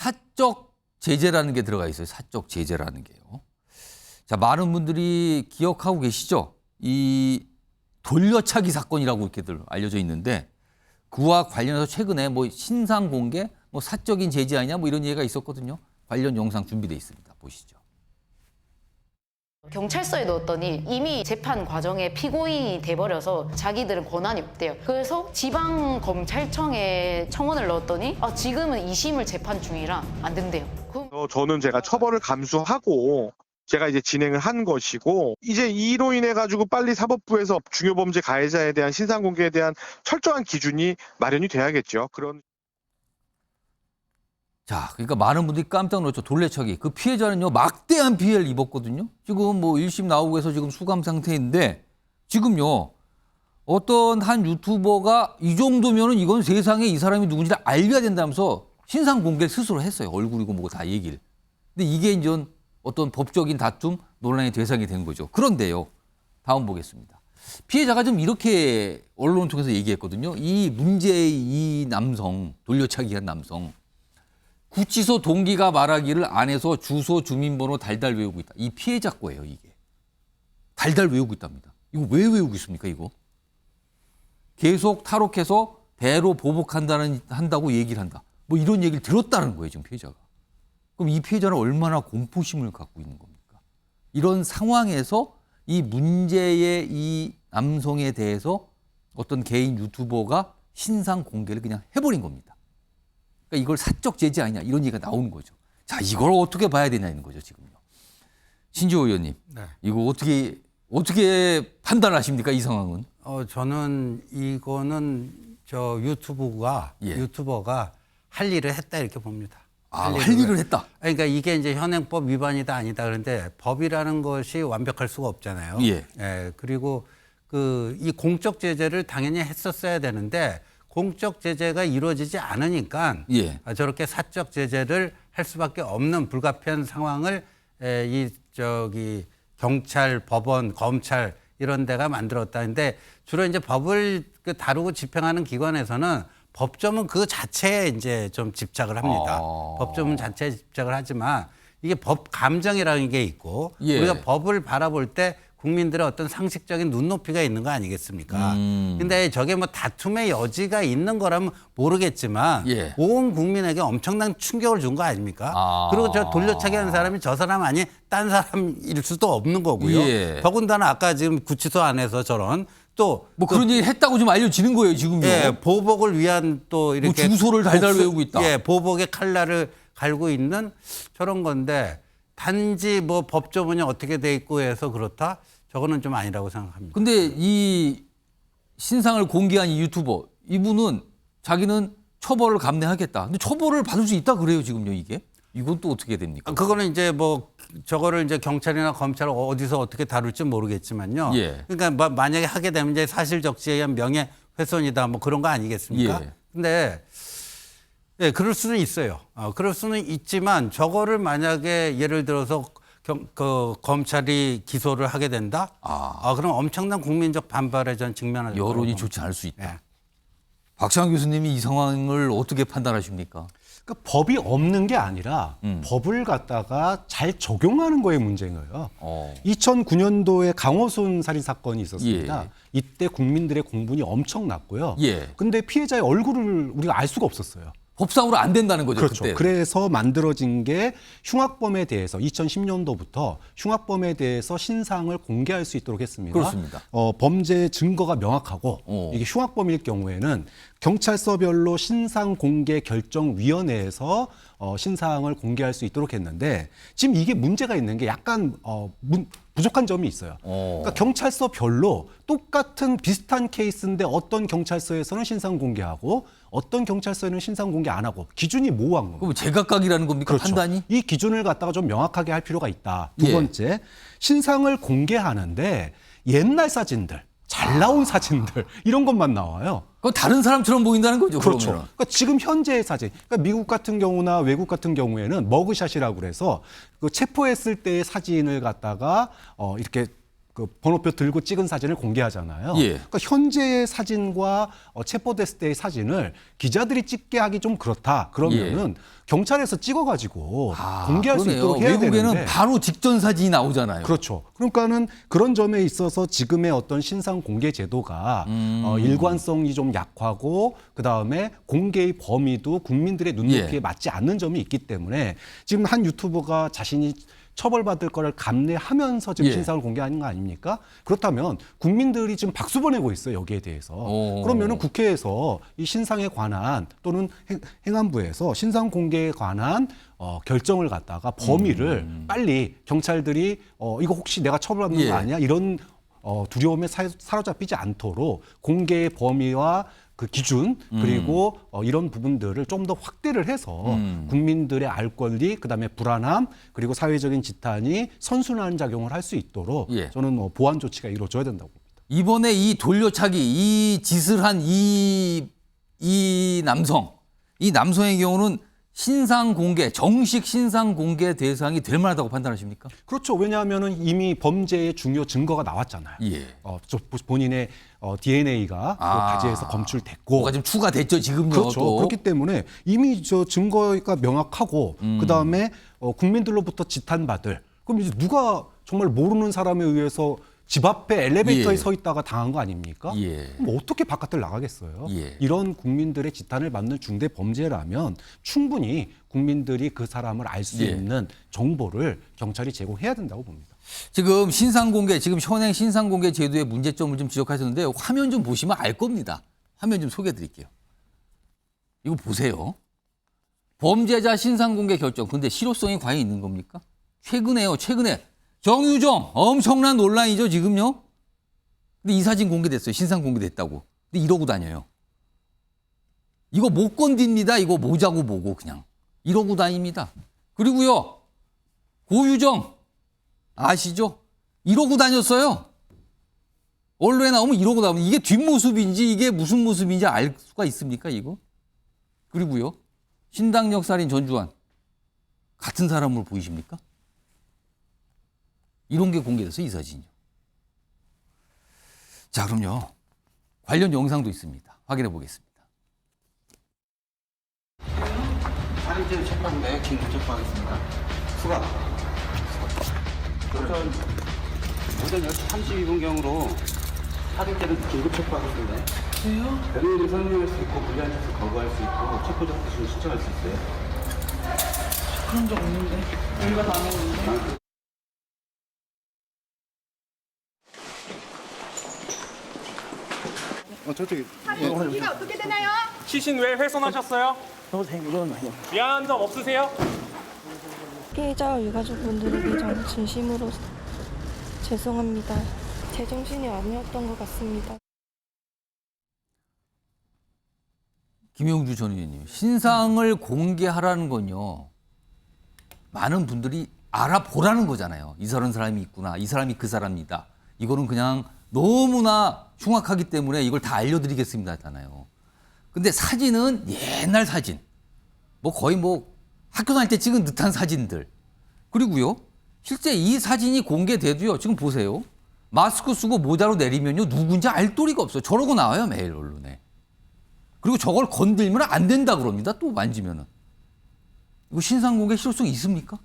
사적 제재라는 게 들어가 있어요. 사적 제재라는 게요. 자, 많은 분들이 기억하고 계시죠? 이 돌려차기 사건이라고 이렇게들 알려져 있는데 그와 관련해서 최근에 뭐 신상 공개, 뭐 사적인 제재 아니냐 뭐 이런 얘기가 있었거든요. 관련 영상 준비돼 있습니다. 보시죠. 경찰서에 넣었더니 이미 재판 과정에 피고인이 돼버려서 자기들은 권한이 없대요. 그래서 지방검찰청에 청원을 넣었더니 지금은 2심을 재판 중이라 안 된대요. 저는 제가 처벌을 감수하고 제가 이제 진행을 한 것이고 이제 이로 인해 가지고 빨리 사법부에서 중요범죄 가해자에 대한 신상 공개에 대한 철저한 기준이 마련이 돼야겠죠. 그런. 자, 그러니까 많은 분들이 깜짝 놀랐죠. 돌려차기. 그 피해자는요, 막대한 피해를 입었거든요. 지금 뭐 1심 나오고 해서 지금 수감 상태인데 지금요, 어떤 한 유튜버가 이 정도면은 이건 세상에 이 사람이 누군지 알려야 된다면서 신상 공개를 스스로 했어요. 얼굴이고 뭐고 다 얘기를. 근데 이게 이제 어떤 법적인 다툼, 논란의 대상이 된 거죠. 그런데요, 다음 보겠습니다. 피해자가 좀 이렇게 언론을 통해서 얘기했거든요. 이 문제의 이 남성, 돌려차기한 남성. 구치소 동기가 말하기를 안에서 주소, 주민번호 달달 외우고 있다. 이 피해자 거예요, 이게. 달달 외우고 있답니다. 이거 왜 외우고 있습니까, 이거? 계속 탈옥해서 대로 한다고 얘기를 한다. 뭐 이런 얘기를 들었다는 거예요, 지금 피해자가. 그럼 이 피해자는 얼마나 공포심을 갖고 있는 겁니까? 이런 상황에서 이 문제의 이 남성에 대해서 어떤 개인 유튜버가 신상 공개를 그냥 해버린 겁니다. 그러니까 이걸 사적 제재 아니냐 이런 얘기가 나오는 거죠. 자, 이걸 어떻게 봐야 되냐는 거죠, 지금요. 신지호 의원님, 네. 이거 어떻게 판단하십니까, 이 상황은? 저는 이거는 유튜버가 할 일을 했다 이렇게 봅니다. 할 일을 했다. 그러니까 이게 이제 현행법 위반이다 아니다 그런데 법이라는 것이 완벽할 수가 없잖아요. 예. 그리고 이 공적 제재를 당연히 했었어야 되는데 공적 제재가 이루어지지 않으니까 저렇게 사적 제재를 할 수밖에 없는 불가피한 상황을 경찰, 법원, 검찰 이런 데가 만들었다는데 주로 이제 법을 다루고 집행하는 기관에서는 법조문 그 자체에 이제 좀 집착을 합니다. 법조문 자체에 집착을 하지만 이게 법 감정이라는 게 있고 우리가 법을 바라볼 때 국민들의 어떤 상식적인 눈높이가 있는 거 아니겠습니까? 근데 저게 뭐 다툼의 여지가 있는 거라면 모르겠지만 온 국민에게 엄청난 충격을 준 거 아닙니까? 그리고 저 돌려차기 하는 사람이 저 사람 아니 딴 사람일 수도 없는 거고요. 더군다나 아까 지금 구치소 안에서 저런 뭐 그런 얘기 했다고 좀 알려지는 거예요, 지금요. 보복을 위한 또 이렇게 뭐 주소를 달달 외우고 있다. 보복의 칼날을 갈고 있는 저런 건데 단지 뭐 법조문이 어떻게 돼 있고 해서 그렇다? 저거는 좀 아니라고 생각합니다. 근데 이 신상을 공개한 이 유튜버, 이분은 자기는 처벌을 감내하겠다. 근데 처벌을 받을 수 있다 그래요, 지금요, 이게? 이건 또 어떻게 됩니까? 그거는 이제 뭐 저거를 이제 경찰이나 검찰 어디서 어떻게 다룰지 모르겠지만요. 그러니까 만약에 하게 되면 이제 사실 적시에 의한 명예훼손이다 뭐 그런 거 아니겠습니까? 근데 그럴 수는 있어요. 그럴 수는 있지만 저거를 만약에 예를 들어서 검찰이 기소를 하게 된다? 그럼 엄청난 국민적 반발에 전 직면할 여론이 좋지 않을 수 있다. 박찬환 교수님이 이 상황을 어떻게 판단하십니까? 그러니까 법이 없는 게 아니라 법을 갖다가 잘 적용하는 거에 문제인 거예요. 2009년도에 강호순 살인 사건이 있었습니다. 이때 국민들의 공분이 엄청났고요. 근데 피해자의 얼굴을 우리가 알 수가 없었어요. 법상으로 안 된다는 거죠. 그렇죠. 그때. 그래서 만들어진 게 흉악범에 대해서 2010년도부터 흉악범에 대해서 신상을 공개할 수 있도록 했습니다. 그렇습니다. 범죄 증거가 명확하고 이게 흉악범일 경우에는 경찰서별로 신상 공개 결정위원회에서 신상을 공개할 수 있도록 했는데 지금 이게 문제가 있는 게 약간 부족한 점이 있어요. 그러니까 경찰서별로 똑같은 비슷한 케이스인데 어떤 경찰서에서는 신상 공개하고 어떤 경찰서에는 신상 공개 안 하고 기준이 모호한 겁니다. 그럼 제각각이라는 겁니까? 그렇죠. 판단이? 이 기준을 갖다가 좀 명확하게 할 필요가 있다. 두 번째, 신상을 공개하는데 옛날 사진들, 잘 나온 사진들 이런 것만 나와요. 그건 다른 사람처럼 보인다는 거죠. 그렇죠. 그러면은. 그러니까 지금 현재의 사진, 그러니까 미국 같은 경우나 외국 같은 경우에는 머그샷이라고 그래서 체포했을 때의 사진을 갖다가 이렇게 그 번호표 들고 찍은 사진을 공개하잖아요. 예. 그러니까 현재의 사진과 체포됐을 때의 사진을 기자들이 찍게 하기 좀 그렇다. 그러면은 경찰에서 찍어가지고 공개할 수 그러네요. 있도록 해야 외국에는 되는데. 바로 직전 사진이 나오잖아요. 그렇죠. 그러니까는 그런 점에 있어서 지금의 어떤 신상 공개 제도가 일관성이 좀 약하고 그다음에 공개의 범위도 국민들의 눈높이에 예. 맞지 않는 점이 있기 때문에 지금 한 유튜버가 자신이 처벌받을 거를 감내하면서 지금 예. 신상을 공개하는 거 아닙니까? 그렇다면 국민들이 지금 박수 보내고 있어요, 여기에 대해서. 오. 그러면은 국회에서 이 신상에 관한 또는 행안부에서 신상 공개에 관한 결정을 갖다가 범위를 빨리 경찰들이 이거 혹시 내가 처벌받는 예. 거 아니야? 이런 두려움에 사로잡히지 않도록 공개의 범위와 그 기준 그리고 이런 부분들을 좀 더 확대를 해서 국민들의 알 권리 그다음에 불안함 그리고 사회적인 지탄이 선순환 작용을 할 수 있도록 예. 저는 보완 조치가 이루어져야 된다고 봅니다. 이번에 이 돌려차기, 이 짓을 한 이 남성의 경우는 신상 공개, 정식 신상 공개 대상이 될 만하다고 판단하십니까? 그렇죠. 왜냐하면은 이미 범죄의 중요 증거가 나왔잖아요. 예. 본인의 DNA가 그 바지에서 검출됐고, 뭐가 좀 추가됐죠, 지금요. 그렇죠. 또. 그렇기 때문에 이미 저 증거가 명확하고 그 다음에 국민들로부터 지탄받을. 그럼 이제 누가 정말 모르는 사람에 의해서 집 앞에 엘리베이터에 예. 서 있다가 당한 거 아닙니까? 예. 그럼 어떻게 바깥을 나가겠어요? 예. 이런 국민들의 지탄을 받는 중대 범죄라면 충분히 국민들이 그 사람을 알 수 예. 있는 정보를 경찰이 제공해야 된다고 봅니다. 지금 신상 공개, 지금 현행 신상 공개 제도의 문제점을 좀 지적하셨는데 화면 좀 보시면 알 겁니다. 화면 좀 소개해 드릴게요. 이거 보세요. 범죄자 신상 공개 결정. 근데 실효성이 과연 있는 겁니까? 최근에 정유정 엄청난 논란이죠, 지금요. 근데 이 사진 공개됐어요. 신상 공개됐다고. 근데 이러고 다녀요. 이거 못 건듭니다. 이거 모자고 뭐고 그냥. 이러고 다닙니다. 그리고요. 고유정 아시죠? 이러고 다녔어요. 언론에 나오면 이러고 나오면 이게 뒷모습인지 이게 무슨 모습인지 알 수가 있습니까, 이거? 그리고요. 신당역 살인 전주환 같은 사람으로 보이십니까? 이런 게 공개돼서 이 사진이요. 자, 그럼요. 관련 영상도 있습니다. 확인해 보겠습니다. 살인죄 체포인데 긴급 체포하겠습니다. 수가. 오전 10시 32분경으로 살인죄는 긴급 체포하겠습니다. 왜요? 변호인을 설명할 수 있고 불리한 짓을 거부할 수 있고 체포 접수를 신청할 수 있어요. 그런 적 없는데. 우리가 다 안 했는데. 피가 어떻게 되나요? 시신 왜 훼손하셨어요? 미안한 점 없으세요? 피해자 유가족분들에게 저는 진심으로 죄송합니다. 제정신이 아니었던 것 같습니다. 김용주 전 의원님, 신상을 공개하라는 건요. 많은 분들이 알아보라는 거잖아요. 이 사람이 있구나. 이 사람이 그 사람이다. 이거는 그냥 너무나 흉악하기 때문에 이걸 다 알려드리겠습니다 하잖아요. 근데 사진은 옛날 사진. 뭐 거의 뭐 학교 다닐 때 찍은 듯한 사진들. 그리고요. 실제 이 사진이 공개돼도요. 지금 보세요. 마스크 쓰고 모자로 내리면요. 누군지 알 도리가 없어요. 저러고 나와요. 매일 언론에. 그리고 저걸 건들면 안 된다 그럽니다. 또 만지면은. 이거 신상 공개 실효성이 있습니까?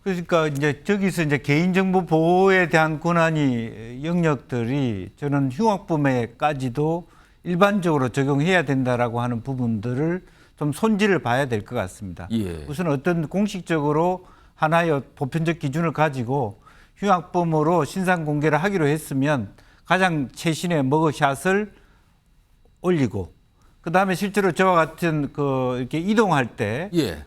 그러니까 이제 저기서 이제 개인정보 보호에 대한 권한이 영역들이 저는 흉악범에까지도 일반적으로 적용해야 된다라고 하는 부분들을 좀 손질을 봐야 될 것 같습니다. 예. 우선 어떤 공식적으로 하나의 보편적 기준을 가지고 흉악범으로 신상 공개를 하기로 했으면 가장 최신의 머그샷을 올리고 그다음에 실제로 저와 같은 이렇게 이동할 때 예.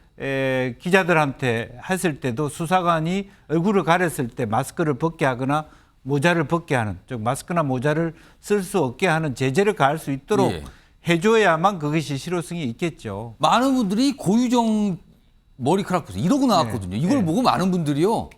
기자들한테 했을 때도 수사관이 얼굴을 가렸을 때 마스크를 벗게 하거나 모자를 벗게 하는, 즉 마스크나 모자를 쓸 수 없게 하는 제재를 가할 수 있도록 예. 해줘야만 그것이 실효성이 있겠죠. 많은 분들이 고유정 머리카락 보세요. 이러고 나왔거든요. 이걸 네. 보고 많은 분들이요.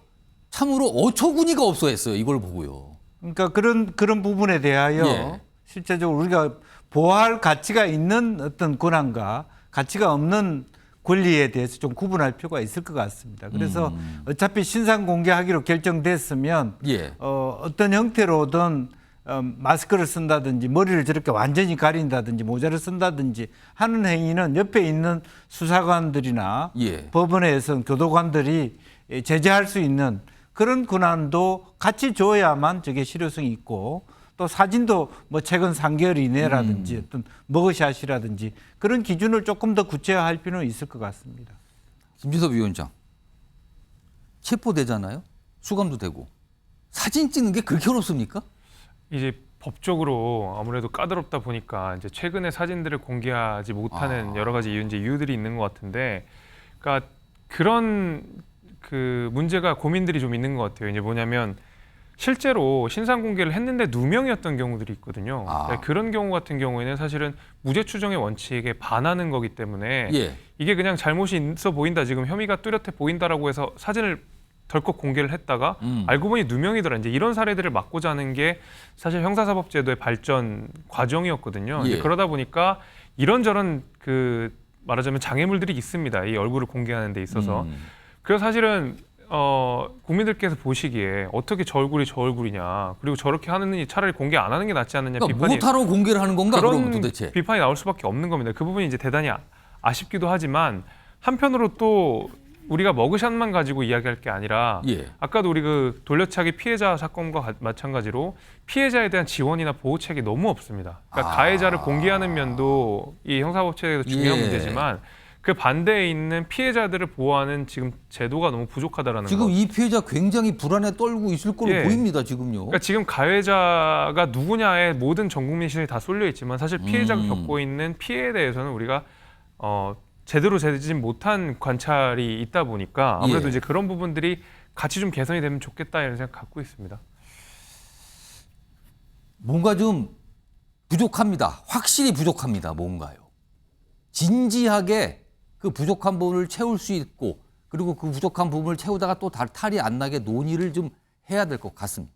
참으로 어처구니가 없어 했어요. 이걸 보고요. 그러니까 그런 부분에 대하여 예. 실제적으로 우리가 보호할 가치가 있는 어떤 권한과 가치가 없는 권리에 대해서 좀 구분할 필요가 있을 것 같습니다. 그래서 어차피 신상 공개하기로 결정됐으면 예. 어떤 형태로든 마스크를 쓴다든지 머리를 저렇게 완전히 가린다든지 모자를 쓴다든지 하는 행위는 옆에 있는 수사관들이나 예. 법원에서 교도관들이 제재할 수 있는 그런 권한도 같이 줘야만 저게 실효성이 있고 또 사진도 뭐 최근 3개월 이내라든지 어떤 머그샷이라든지 그런 기준을 조금 더 구체화할 필요는 있을 것 같습니다. 김지섭 위원장 체포되잖아요. 수감도 되고 사진 찍는 게 그렇게 어렵습니까? 이제 법적으로 아무래도 까다롭다 보니까 이제 최근에 사진들을 공개하지 못하는 여러 가지 이유들이 있는 것 같은데, 그러니까 그런 그 문제가 고민들이 좀 있는 것 같아요. 이제 뭐냐면 실제로 신상 공개를 했는데 누명이었던 경우들이 있거든요. 그러니까 그런 경우 같은 경우에는 사실은 무죄 추정의 원칙에 반하는 거기 때문에 예. 이게 그냥 잘못이 있어 보인다, 지금 혐의가 뚜렷해 보인다라고 해서 사진을 덜컥 공개를 했다가 알고 보니 누명이더라. 이제 이런 사례들을 막고자 하는 게 사실 형사사법제도의 발전 과정이었거든요. 예. 이제 그러다 보니까 이런저런 그 말하자면 장애물들이 있습니다. 이 얼굴을 공개하는 데 있어서. 그래서 사실은 국민들께서 보시기에 어떻게 저 얼굴이 저 얼굴이냐, 그리고 저렇게 하느니 차라리 공개 안 하는 게 낫지 않느냐, 그러니까 비판이 못하러 공개를 하는 건가 그러면 그런 도대체? 비판이 나올 수밖에 없는 겁니다. 그 부분이 이제 대단히 아쉽기도 하지만 한편으로 또 우리가 머그샷만 가지고 이야기할 게 아니라 예. 아까도 우리 그 돌려차기 피해자 사건과 마찬가지로 피해자에 대한 지원이나 보호책이 너무 없습니다. 그러니까 가해자를 공개하는 면도 이 형사법제도에서 중요한 예. 문제지만 그 반대에 있는 피해자들을 보호하는 지금 제도가 너무 부족하다라는 지금 거. 이 피해자 굉장히 불안에 떨고 있을 걸로 예. 보입니다. 지금요. 그러니까 지금 가해자가 누구냐에 모든 전 국민 시선이 다 쏠려 있지만 사실 피해자가 겪고 있는 피해에 대해서는 우리가 제대로 되지 못한 관찰이 있다 보니까 아무래도 예. 이제 그런 부분들이 같이 좀 개선이 되면 좋겠다 이런 생각 갖고 있습니다. 뭔가 좀 부족합니다. 확실히 부족합니다. 뭔가요. 진지하게 그 부족한 부분을 채울 수 있고 그리고 그 부족한 부분을 채우다가 또 탈이 안 나게 논의를 좀 해야 될 것 같습니다.